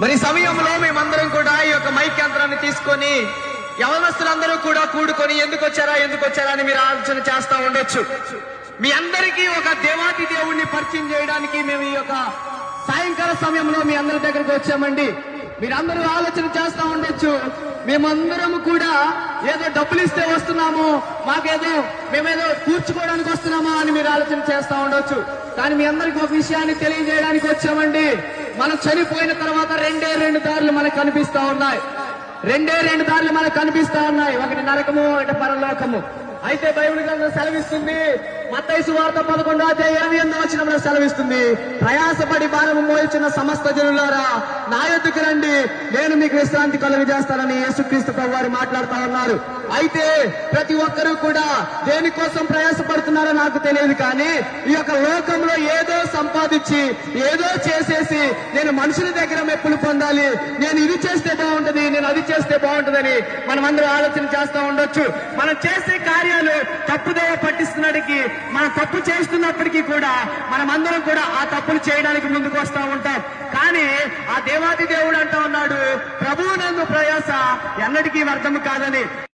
మరి సమయంలో మేమందరం కూడా ఈ యొక్క మైక్ యంత్రాన్ని తీసుకొని యవనస్తులందరూ కూడా కూడుకొని ఎందుకు వచ్చారా అని మీరు ఆలోచన చేస్తా ఉండొచ్చు. మీ అందరికీ ఒక దేవాతి దేవుణ్ణి పరిచయం చేయడానికి మేము ఈ యొక్క సాయంకాల సమయంలో మీ అందరి దగ్గరకు వచ్చామండి. మీరందరూ ఆలోచన చేస్తా ఉండొచ్చు, మేమందరం కూడా ఏదో డబ్బులు ఇస్తే వస్తున్నాము, మేమేదో కూర్చుకోవడానికి వస్తున్నామా అని మీరు ఆలోచన చేస్తా ఉండొచ్చు. కానీ మీ అందరికి ఒక విషయాన్ని తెలియజేయడానికి వచ్చామండి. మనం చనిపోయిన తర్వాత రెండు దారులు మనకు కనిపిస్తా ఉన్నాయి. రెండు దారులు మనకు కనిపిస్తా ఉన్నాయి. ఒకటి నరకము, ఒకటి పరలోకము. అయితే బైబిల్ గ్రంథం సెలవిస్తుంది, మత్తయి సువార్త 11:28 సెలవిస్తుంది, ప్రయాసపడి భారము మోయించిన సమస్త జనులారా నా యొద్దకు రండి, నేను మీకు విశ్రాంతి కలుగజేస్తానని యేసుక్రీస్తు ప్రభువారు మాట్లాడుతా ఉన్నారు. అయితే ప్రతి ఒక్కరూ కూడా దేనికోసం ప్రయాసపడుతున్నారో నాకు తెలియదు, కానీ ఈ యొక్క లోకంలో ఏదో సంపాదించి ఏదో చేసేసి నేను మనుషుల దగ్గర మెప్పులు పొందాలి, నేను ఇది చేస్తే బాగుంటది, నేను అది చేస్తే బాగుంటదని మనం అందరూ ఆలోచన చేస్తూ ఉండొచ్చు. మనం చేసే కార్యాలు తప్పుదేవ పట్టిస్తున్నడికి, మనం తప్పు చేస్తున్నప్పటికీ కూడా మనమందరం కూడా ఆ తప్పులు చేయడానికి ముందుకు వస్తూ ఉంటాం. కానీ ఆ దేవాది దేవుడు అంటా ఉన్నాడు, ప్రభువు నందు ప్రయాస ఎన్నటికీ వ్యర్థము కాదని.